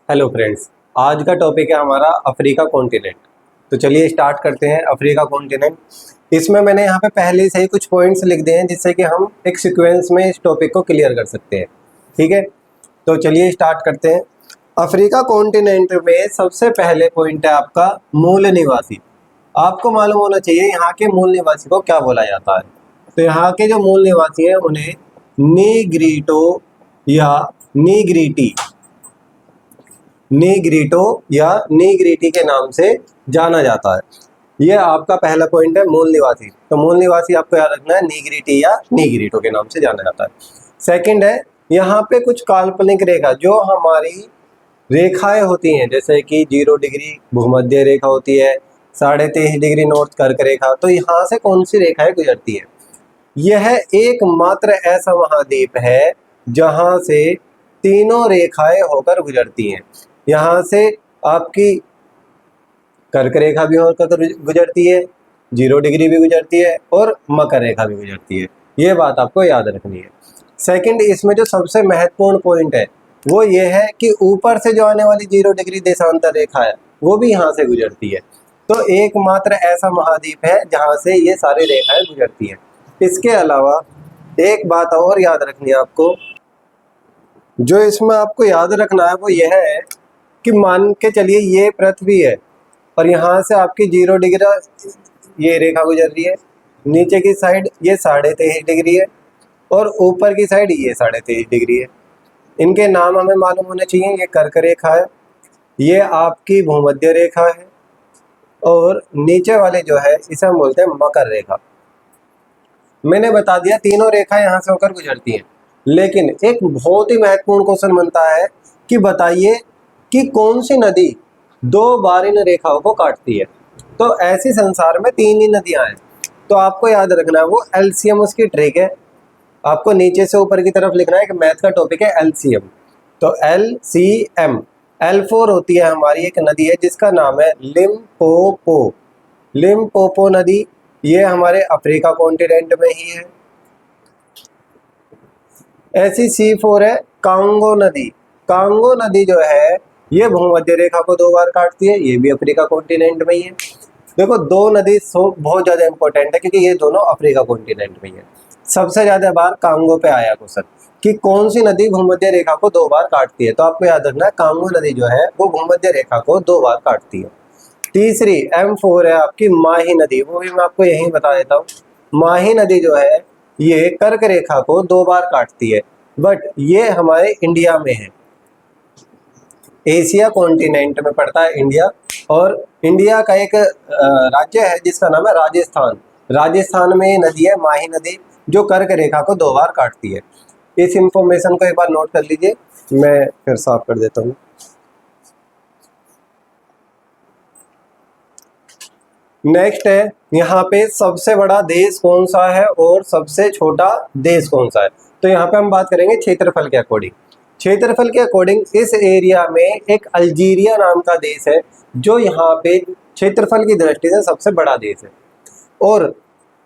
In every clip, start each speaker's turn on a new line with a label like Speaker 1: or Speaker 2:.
Speaker 1: Hello friends, आज का topic है हमारा अफ्रीका कॉन्टिनेंट। तो चलिए स्टार्ट करते हैं अफ्रीका कॉन्टिनेंट। इसमें मैंने यहाँ पे पहले से ही कुछ पॉइंट्स लिख दिए हैं जिससे कि हम एक सीक्वेंस में इस टॉपिक को क्लियर कर सकते हैं। ठीक है, तो चलिए स्टार्ट करते हैं। अफ्रीका कॉन्टिनेंट में सबसे पहले पॉइंट है आपका मूल निवासी। आपको मालूम होना चाहिए यहाँ के मूल निवासी को क्या बोला जाता है। तो यहाँ के जो मूल निवासी हैं उन्हें नीग्रीटो या नीग्रीटी नीग्रीटो या नीग्रीटी के नाम से जाना जाता है। ये आपका पहला पॉइंट है, मूल निवासी। तो मूल निवासी आपको याद रखना है, नीग्रीटी या नीग्रीटो के नाम से जाना जाता है। सेकंड है, यहाँ पे कुछ काल्पनिक रेखा जो हमारी रेखाएं होती हैं, जैसे कि 0 डिग्री भूमध्य रेखा होती है, 23.5 डिग्री नॉर्थ कर्क रेखा। तो यहाँ से कौन सी रेखाएं गुजरती है? यह एकमात्र ऐसा महाद्वीप है जहाँ से तीनों रेखाएं होकर गुजरती हैं। यहाँ से आपकी कर्क रेखा भी होकर गुजरती है, 0 डिग्री भी गुजरती है और मकर रेखा भी गुजरती है। ये बात आपको याद रखनी है। सेकंड, इसमें जो सबसे महत्वपूर्ण पॉइंट है वो ये है कि ऊपर से जो आने वाली 0 डिग्री देशांतर रेखा है वो भी यहाँ से गुजरती है। तो एकमात्र ऐसा महाद्वीप है जहाँ से ये सारी रेखाएं गुजरती हैं। इसके अलावा एक बात और याद रखनी है आपको, जो इसमें आपको याद रखना है वो यह है कि मान के चलिए ये पृथ्वी है और यहाँ से आपकी 0 डिग्री ये रेखा गुजर रही है, नीचे की साइड ये 23.5 डिग्री है और ऊपर की साइड ये 23.5 डिग्री है। इनके नाम हमें मालूम होने चाहिए। ये कर्क रेखा है, ये आपकी भूमध्य रेखा है और नीचे वाले जो है इसे हम बोलते हैं मकर रेखा। मैंने बता दिया तीनों रेखा यहाँ से होकर गुजरती हैं, लेकिन एक बहुत ही महत्वपूर्ण क्वेश्चन बनता है कि बताइए कि कौन सी नदी 2 बार इन रेखाओं को काटती है। तो ऐसी संसार में 3 ही नदियां हैं। तो आपको याद रखना है वो एलसीएम उसकी ट्रिक है। आपको नीचे से ऊपर की तरफ लिखना है कि मैथ का टॉपिक है एलसीएम। तो LCM L4 होती है हमारी एक नदी है जिसका नाम है लिम्पोपो। लिम्पोपो नदी ये हमारे अफ्रीका कॉन्टिनेंट में ही है। ऐसी C4 है कांगो नदी। कांगो नदी जो है ये भूमध्य रेखा को 2 बार काटती है, ये भी अफ्रीका कॉन्टिनेंट में ही है। देखो 2 नदी बहुत ज़्यादा इंपॉर्टेंट है क्योंकि ये दोनों अफ्रीका कॉन्टिनेंट में ही है। सबसे ज़्यादा बार कांगो पे आया क्वेश्चन कि कौन सी नदी भूमध्य रेखा को 2 बार काटती है। तो आपको याद रखना है कांगो नदी जो है वो भूमध्य रेखा को 2 बार काटती है। तीसरी M4 है आपकी माही नदी, वो भी मैं आपको यही बता देता हूँ। माही नदी जो है ये कर्क रेखा को 2 बार काटती है, बट ये हमारे इंडिया में है, एशिया कॉन्टिनेंट में पड़ता है इंडिया। और इंडिया का एक राज्य है जिसका नाम है राजस्थान। राजस्थान में ये नदी है माही नदी जो कर्क रेखा को 2 बार काटती है। इस इंफॉर्मेशन को एक बार नोट कर लीजिए, मैं फिर साफ कर देता हूँ। नेक्स्ट है यहाँ पे सबसे बड़ा देश कौन सा है और सबसे छोटा देश कौन सा है। तो यहाँ पे हम बात करेंगे क्षेत्रफल के अकॉर्डिंग। क्षेत्रफल के अकॉर्डिंग इस एरिया में एक अल्जीरिया नाम का देश है जो यहाँ पे क्षेत्रफल की दृष्टि से सबसे बड़ा देश है। और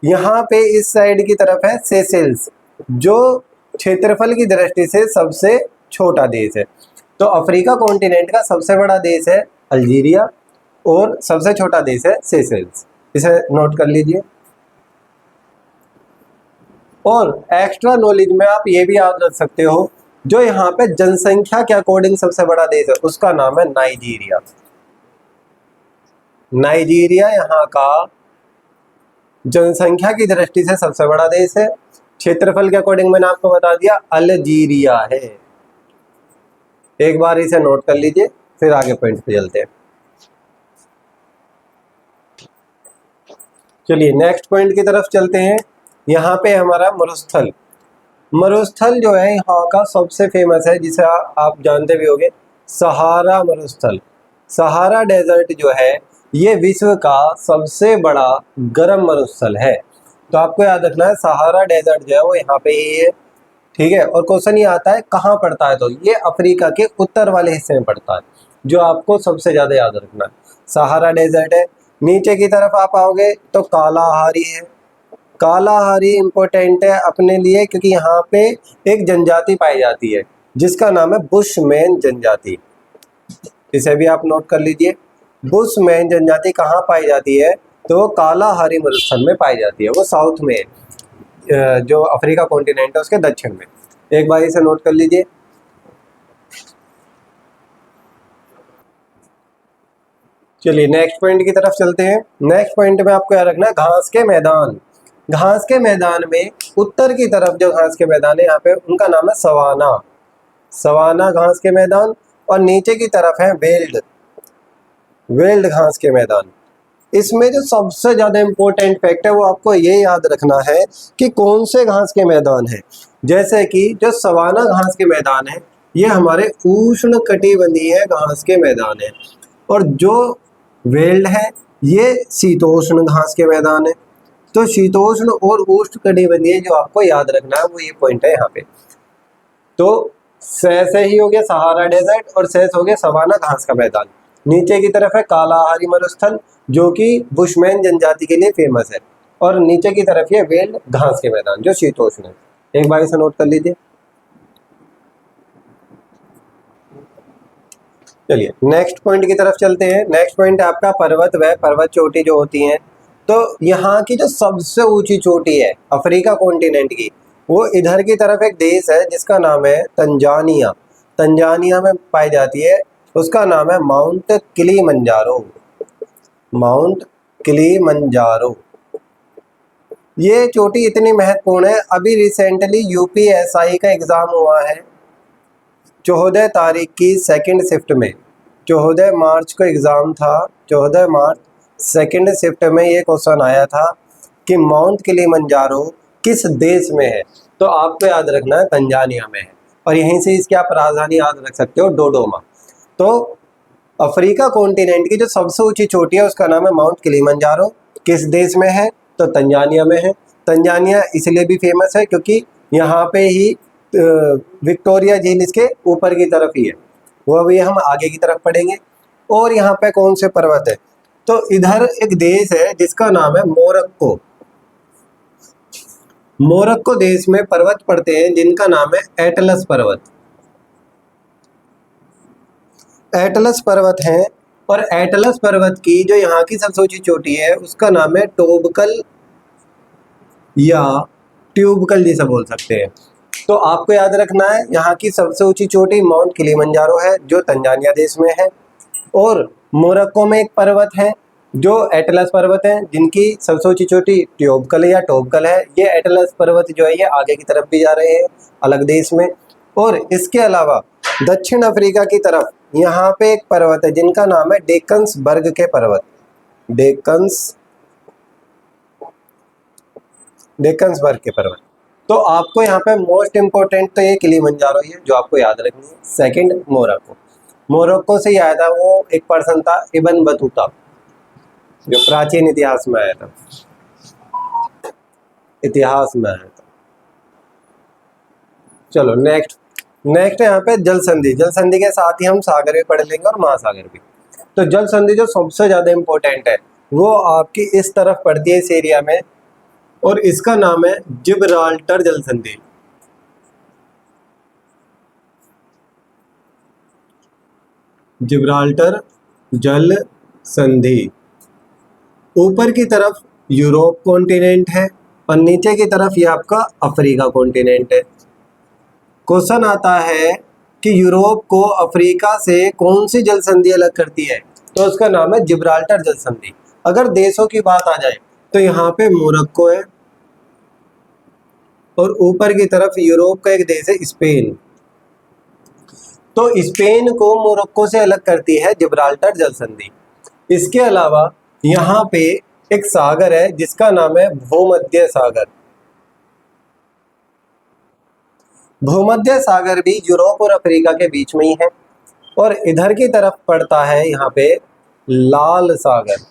Speaker 1: यहाँ पे इस साइड की तरफ है सेशेल्स जो क्षेत्रफल की दृष्टि से सबसे छोटा देश है। तो अफ्रीका कॉन्टिनेंट का सबसे बड़ा देश है अल्जीरिया और सबसे छोटा देश है सेशेल्स। इसे नोट कर लीजिए। और एक्स्ट्रा नॉलेज में आप ये भी याद रख सकते हो, जो यहाँ पे जनसंख्या के अकॉर्डिंग सबसे बड़ा देश है उसका नाम है नाइजीरिया। नाइजीरिया यहाँ का जनसंख्या की दृष्टि से सबसे बड़ा देश है। क्षेत्रफल के अकॉर्डिंग मैंने आपको बता दिया अल्जीरिया है। एक बार इसे नोट कर लीजिए, फिर आगे पॉइंट पे चलते हैं। चलिए नेक्स्ट पॉइंट की तरफ चलते हैं। यहाँ पे हमारा मरुस्थल। मरुस्थल जो है यहाँ का सबसे फेमस है जिसे आप जानते भी होंगे, सहारा मरुस्थल। सहारा डेजर्ट जो है ये विश्व का सबसे बड़ा गर्म मरुस्थल है। तो आपको याद रखना है सहारा डेजर्ट जो है वो यहाँ पे ही है। ठीक है, और क्वेश्चन ये आता है कहाँ पड़ता है, तो ये अफ्रीका के उत्तर वाले हिस्से में पड़ता है, जो आपको सबसे ज़्यादा याद रखना है। सहारा डेजर्ट है। नीचे की तरफ आप आओगे तो कालाहारी है। कालाहारी इम्पोर्टेंट है अपने लिए क्योंकि यहाँ पे एक जनजाति पाई जाती है जिसका नाम है बुशमैन जनजाति। इसे भी आप नोट कर लीजिए। बुशमैन जनजाति कहाँ पाई जाती है? तो वो कालाहारी मरुस्थल में पाई जाती है, वो साउथ में है, जो अफ्रीका कॉन्टिनेंट है उसके दक्षिण में। एक बार इसे नोट कर लीजिए। चलिए नेक्स्ट पॉइंट की तरफ चलते हैं। नेक्स्ट पॉइंट में आपको याद रखना है घास के मैदान। घास के मैदान में उत्तर की तरफ जो घास के मैदान है यहाँ पे उनका नाम है सवाना। सवाना घास के मैदान। और नीचे की तरफ है वेल्ड, वेल्ड घास के मैदान। इसमें जो सबसे ज्यादा इंपॉर्टेंट फैक्ट है वो आपको ये याद रखना है कि कौन से घास के मैदान है। जैसे कि जो सवाना घास के मैदान है ये हमारे उष्ण कटिबंधीय घास के मैदान है, और जो वेल्ड है ये शीतोष्ण घास के मैदान है। तो शीतोष्ण और उष्ण कटिबंधीय जो आपको याद रखना है वो ये पॉइंट है यहाँ पे। तो से ही हो गया सहारा डेजर्ट और से हो गया सवाना घास का मैदान। नीचे की तरफ है कालाहारी मरुस्थल जो कि बुशमैन जनजाति के लिए फेमस है, और नीचे की तरफ ये वेल्ड घास के मैदान जो शीतोष्ण है। एक बार इसे नोट कर लीजिए। चलिए नेक्स्ट पॉइंट की तरफ चलते हैं। नेक्स्ट पॉइंट आपका पर्वत व पर्वत चोटी जो होती हैं। तो यहाँ की जो सबसे ऊंची चोटी है अफ्रीका कॉन्टिनेंट की, वो इधर की तरफ एक देश है जिसका नाम है तंजानिया। तंजानिया में पाई जाती है, उसका नाम है माउंट किलिमंजारो। Mount Kilimanjaro. ये चोटी इतनी महत्वपूर्ण है, अभी रिसेंटली यूपीएसआई का एग्जाम हुआ है 14 तारीख की सेकंड शिफ्ट में। 14 मार्च को एग्ज़ाम था, 14 मार्च सेकंड शिफ्ट में ये क्वेश्चन आया था कि माउंट किलिमंजारो किस देश में है। तो आपको याद रखना है तंजानिया में है, और यहीं से इसकी आप राजधानी याद रख सकते हो डोडोमा। तो अफ्रीका कॉन्टिनेंट की जो सबसे ऊंची चोटी है उसका नाम है माउंट किलिमंजारो। किस देश में है? तो तंजानिया में है। तंजानिया इसलिए भी फेमस है क्योंकि यहाँ पे ही विक्टोरिया झील इसके ऊपर की तरफ ही है, वो अभी हम आगे की तरफ पढ़ेंगे। और यहाँ पे कौन से पर्वत है? तो इधर एक देश है जिसका नाम है मोरक्को। मोरक्को देश में पर्वत पड़ते हैं जिनका नाम है एटलस पर्वत। एटलस पर्वत है, और एटलस पर्वत की जो यहाँ की सबसे ऊंची चोटी है उसका नाम है टोबकल या ट्यूबकल जिसे बोल सकते हैं। तो आपको याद रखना है यहाँ की सबसे ऊंची चोटी माउंट किलिमंजारो है जो तंजानिया देश में है, और मोरक्को में एक पर्वत है जो एटलस पर्वत है जिनकी सबसे ऊंची चोटी ट्यूबकल या टोबकल है। ये एटलस पर्वत जो है ये आगे की तरफ भी जा रहे हैं अलग देश में। और इसके अलावा दक्षिण अफ्रीका की तरफ यहाँ पे एक पर्वत है जिनका नाम है डेक्कन्सबर्ग के पर्वत। डेक्कन्सबर्ग के पर्वत। तो आपको यहाँ पे मोस्ट इम्पोर्टेंट तो ये किलिमंजारो ही है जो आपको याद रखनी है। Second Morocco. मोरक्को से ही आया था वो एक पर्सन था इब्न बतूता जो प्राचीन इतिहास में आया था, इतिहास में आया था। चलो नेक्स्ट यहाँ पे जल संधि। जल संधि के साथ ही हम सागर भी पढ़ लेंगे और महासागर भी। तो जल संधि जो सबसे ज्यादा इंपॉर्टेंट है वो आपकी इस तरफ पड़ती है इस एरिया में, और इसका नाम है जिब्राल्टर जल संधि। जिब्राल्टर जल संधि। ऊपर की तरफ यूरोप कॉन्टिनेंट है और नीचे की तरफ ये आपका अफ्रीका कॉन्टिनेंट है। क्वेश्चन आता है कि यूरोप को अफ्रीका से कौन सी जल संधि अलग करती है? तो उसका नाम है जिब्राल्टर जल संधि। अगर देशों की बात आ जाए तो यहाँ पे मोरक्को है, और ऊपर की तरफ यूरोप का एक देश है स्पेन। तो स्पेन को मोरक्को से अलग करती है जिब्राल्टर जल संधि। इसके अलावा यहाँ पे एक सागर है जिसका नाम है भूमध्य सागर। भूमध्य सागर भी यूरोप और अफ्रीका के बीच में ही है, और इधर की तरफ पड़ता है यहाँ पे लाल सागर।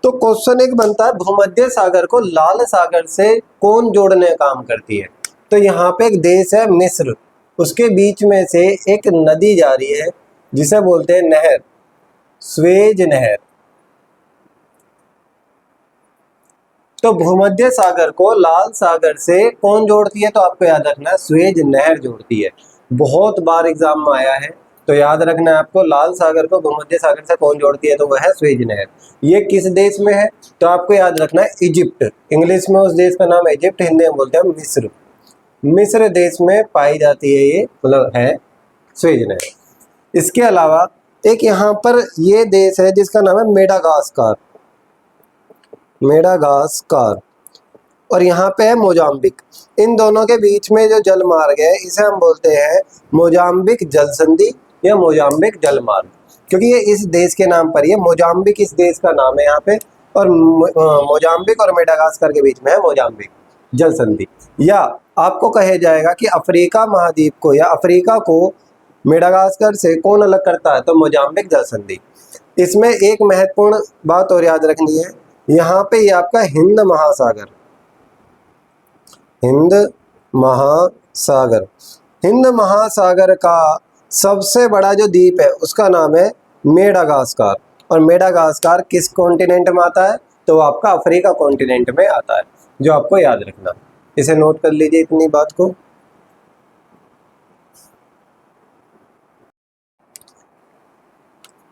Speaker 1: तो क्वेश्चन एक बनता है भूमध्य सागर को लाल सागर से कौन जोड़ने का काम करती है? तो यहाँ पे एक देश है मिस्र, उसके बीच में से एक नदी जा रही है जिसे बोलते हैं नहर, स्वेज नहर। तो भूमध्य सागर को लाल सागर से कौन जोड़ती है? तो आपको याद रखना है स्वेज नहर जोड़ती है। बहुत बार एग्जाम में आया है तो याद रखना है आपको, लाल सागर को भूमध्य सागर से कौन जोड़ती है, तो वह है स्वेज नहर। ये किस देश में है, तो आपको याद रखना है इजिप्ट। इंग्लिश में उस देश का नाम है इजिप्ट, हिंदी में बोलते हैं मिस्र। मिस्र देश में पाई जाती है ये, मतलब है स्वेज नहर। इसके अलावा एक यहाँ पर ये देश है जिसका नाम है मेडागास्कर, मेडागास्कर, और यहाँ पे है मोजाम्बिक। इन दोनों के बीच में जो जल मार्ग है इसे हम बोलते हैं मोजाम्बिक जल संधि या मोजाम्बिक जल मार्ग, क्योंकि ये इस देश के नाम पर ही है। मोजाम्बिक इस देश का नाम है यहाँ पे, और मोजाम्बिक और मेडागास्कर के बीच में है मोजाम्बिक जल संधि। या आपको कहा जाएगा कि अफ्रीका महाद्वीप को या अफ्रीका को मेडागास्कर से कौन अलग करता है, तो मोजाम्बिक जल संधि। इसमें एक महत्वपूर्ण बात और याद रखनी है, यहाँ पे ये आपका हिंद महासागर, हिंद महासागर, हिंद महासागर का सबसे बड़ा जो द्वीप है उसका नाम है मेडागास्कर। और मेडागास्कर किस कॉन्टिनेंट में आता है, तो आपका अफ्रीका कॉन्टिनेंट में आता है, जो आपको याद रखना। इसे नोट कर लीजिए इतनी बात को।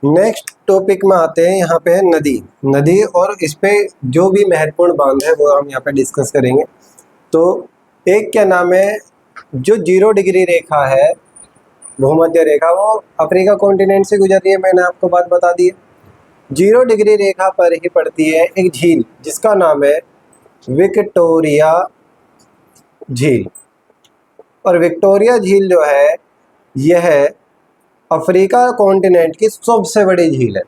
Speaker 1: नेक्स्ट टॉपिक में आते हैं, यहाँ पे है नदी। नदी और इस पे जो भी महत्वपूर्ण बांध है वो हम यहाँ पे डिस्कस करेंगे। तो एक क्या नाम है, जो 0 डिग्री रेखा है भूमध्य रेखा, वो अफ्रीका कॉन्टिनेंट से गुजर रही है, मैंने आपको बात बता दी है। 0 डिग्री रेखा पर ही पड़ती है एक झील जिसका नाम है विक्टोरिया झील। और विक्टोरिया झील जो है यह अफ्रीका कॉन्टिनेंट की सबसे बड़ी झील है।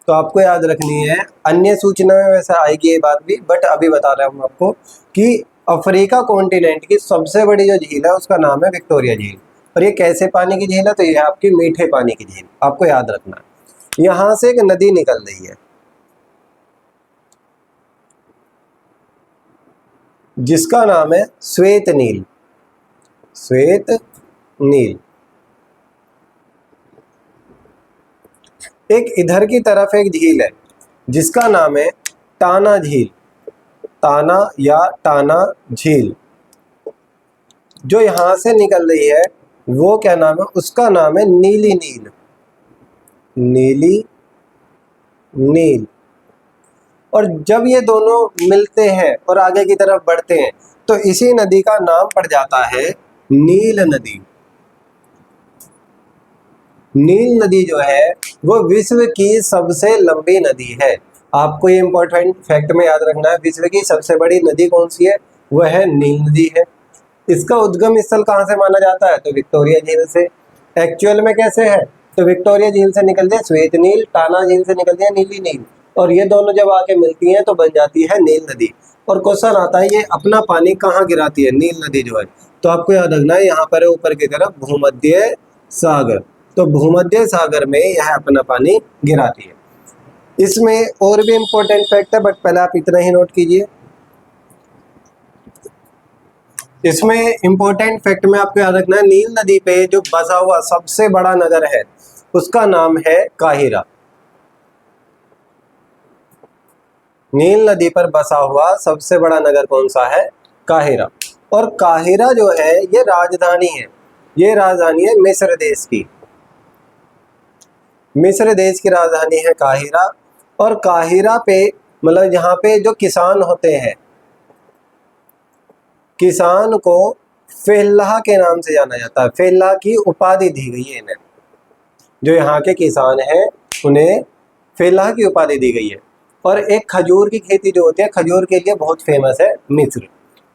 Speaker 1: तो आपको याद रखनी है, अन्य सूचना में वैसे आएगी ये बात भी, बट अभी बता रहा हूँ आपको कि अफ्रीका कॉन्टिनेंट की सबसे बड़ी जो झील है उसका नाम है विक्टोरिया झील। और ये कैसे पानी की झील है, तो ये आपकी मीठे पानी की झील, आपको याद रखना है। यहाँ से एक नदी निकल रही है जिसका नाम है श्वेत नील, श्वेत नील। एक इधर की तरफ एक झील है जिसका नाम है टाना झील, टाना या टाना झील। जो यहाँ से निकल रही है वो क्या नाम है, उसका नाम है नीली नील, नीली नील। और जब ये दोनों मिलते हैं और आगे की तरफ बढ़ते हैं तो इसी नदी का नाम पड़ जाता है नील नदी। नील नदी जो है वो विश्व की सबसे लंबी नदी है। आपको ये इंपॉर्टेंट फैक्ट में याद रखना है, विश्व की सबसे बड़ी नदी कौन सी है, वह है नील नदी है। इसका उद्गम स्थल कहाँ से माना जाता है, तो विक्टोरिया झील से। एक्चुअल में कैसे है, तो विक्टोरिया झील से निकलती है श्वेत नील, टाना झील से निकलती है नीली नील, और ये दोनों जब आके मिलती हैं तो बन जाती है नील नदी। और क्वेश्चन आता है ये अपना पानी कहाँ गिराती है नील नदी जो है, तो आपको याद रखना है यहाँ पर ऊपर की तरफ भूमध्य सागर, तो भूमध्य सागर में यह अपना पानी गिराती है। इसमें और भी इंपॉर्टेंट फैक्ट है, बट पहले आप इतना ही नोट कीजिए। इसमें इंपॉर्टेंट फैक्ट में आपको याद रखना है, नील नदी पे जो बसा हुआ सबसे बड़ा नगर है उसका नाम है काहिरा। नील नदी पर बसा हुआ सबसे बड़ा नगर कौन सा है, काहिरा। और काहिरा जो है ये राजधानी है, ये राजधानी है मिस्र देश की, मिस्र देश की राजधानी है काहिरा। और काहिरा पे मतलब यहाँ पे जो किसान होते हैं, किसान को फेल्लाह के नाम से जाना जाता है, फेल्लाह की उपाधि दी गई है इन्हें। जो यहाँ के किसान हैं उन्हें फेल्लाह की उपाधि दी गई है। और एक खजूर की खेती जो होती है, खजूर के लिए बहुत फेमस है मिस्र।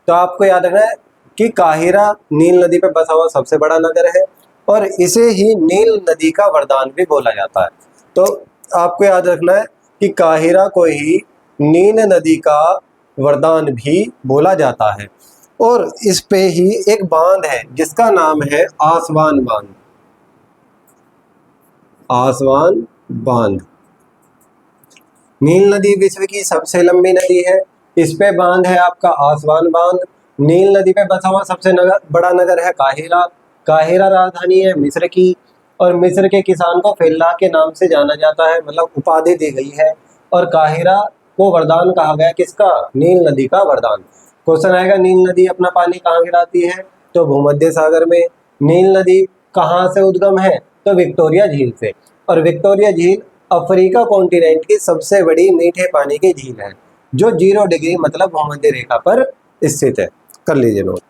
Speaker 1: तो आपको याद रखना है कि काहिरा नील नदी पर बसा हुआ सबसे बड़ा नगर है, और इसे ही नील नदी का वरदान भी बोला जाता है। तो आपको याद रखना है कि काहिरा को ही नील नदी का वरदान भी बोला जाता है। और इस पे ही एक बांध है जिसका नाम है आसवान बांध, आसवान बांध। नील नदी विश्व की सबसे लंबी नदी है, इस पे बांध है आपका आसवान बांध। नील नदी पे बसा हुआ सबसे बड़ा नगर है काहिरा, काहिरा राजधानी है मिस्र की, और मिस्र के किसान को फेल्लाह के नाम से जाना जाता है, मतलब उपाधि दी गई है। और काहिरा को वरदान कहा गया, किसका, नील नदी का वरदान। क्वेश्चन आएगा नील नदी अपना पानी कहाँ गिराती है, तो भूमध्य सागर में। नील नदी कहाँ से उद्गम है, तो विक्टोरिया झील से। और विक्टोरिया झील अफ्रीका कॉन्टिनेंट की सबसे बड़ी मीठे पानी की झील है, जो 0 डिग्री मतलब भूमध्य रेखा पर स्थित है। कर लीजिए नोट।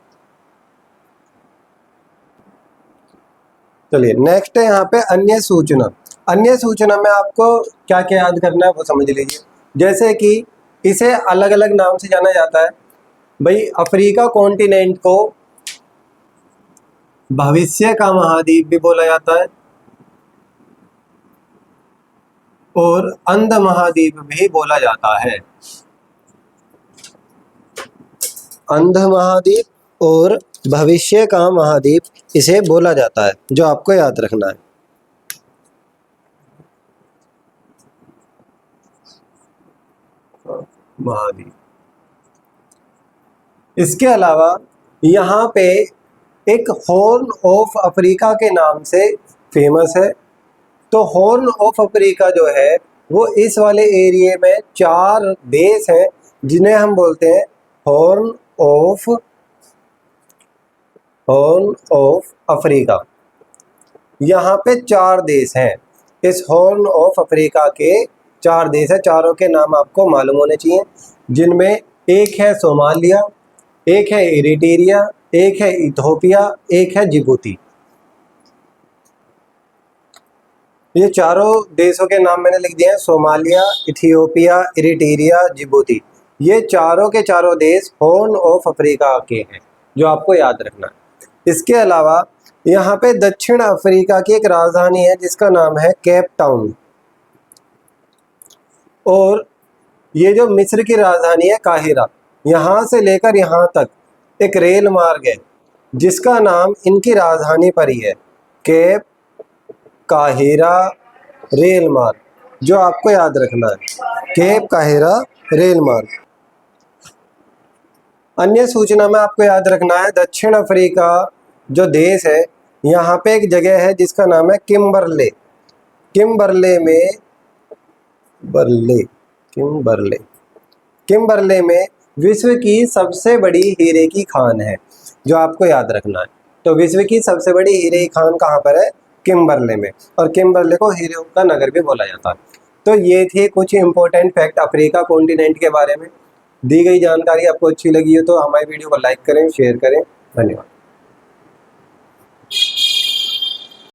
Speaker 1: चलिए नेक्स्ट है यहाँ पे अन्य सूचना। अन्य सूचना में आपको क्या क्या याद करना है वो समझ लीजिए। जैसे कि इसे अलग अलग नाम से जाना जाता है। भाई अफ्रीका कॉन्टिनेंट को भविष्य का महाद्वीप भी बोला जाता है और अंध महाद्वीप भी बोला जाता है। अंध महाद्वीप और भविष्य का महाद्वीप इसे बोला जाता है, जो आपको याद रखना है। महाद्वीप। इसके अलावा यहाँ पे एक हॉर्न ऑफ अफ्रीका के नाम से फेमस है। तो हॉर्न ऑफ अफ्रीका जो है वो इस वाले एरिया में 4 देश हैं जिन्हें हम बोलते हैं हॉर्न ऑफ अफ्रीका। यहाँ पे 4 देश हैं। इस हॉर्न ऑफ अफ्रीका के 4 देश हैं। चारों के नाम आपको मालूम होने चाहिए, जिनमें एक है सोमालिया, एक है इरिट्रिया, एक है इथोपिया, एक है जिबूती। ये चारों देशों के नाम मैंने लिख दिए हैं, सोमालिया, इथियोपिया, इरिट्रिया, जिबूती। ये चारों के चारों देश हॉर्न ऑफ अफ्रीका के हैं, जो आपको याद रखना है। इसके अलावा यहाँ पे दक्षिण अफ्रीका की एक राजधानी है जिसका नाम है केप टाउन। और ये जो मिस्र की राजधानी है काहिरा, यहाँ से लेकर यहाँ तक एक रेल मार्ग है जिसका नाम इनकी राजधानी पर ही है, केप काहिरा रेल मार्ग, जो आपको याद रखना है, केप काहिरा रेल मार्ग। अन्य सूचना में आपको याद रखना है दक्षिण अफ्रीका जो देश है, यहाँ पे एक जगह है जिसका नाम है किम्बरले। किम्बरले में विश्व की सबसे बड़ी हीरे की खान है, जो आपको याद रखना है। तो विश्व की सबसे बड़ी हीरे की खान कहाँ पर है? किम्बरले में। और किम्बरले को हीरों का नगर भी बोला जाता है। तो ये थे कुछ इंपॉर्टेंट फैक्ट अफ्रीका कॉन्टिनेंट के बारे में। दी गई जानकारी आपको अच्छी लगी हो तो हमारी वीडियो को लाइक करें, शेयर करें। धन्यवाद।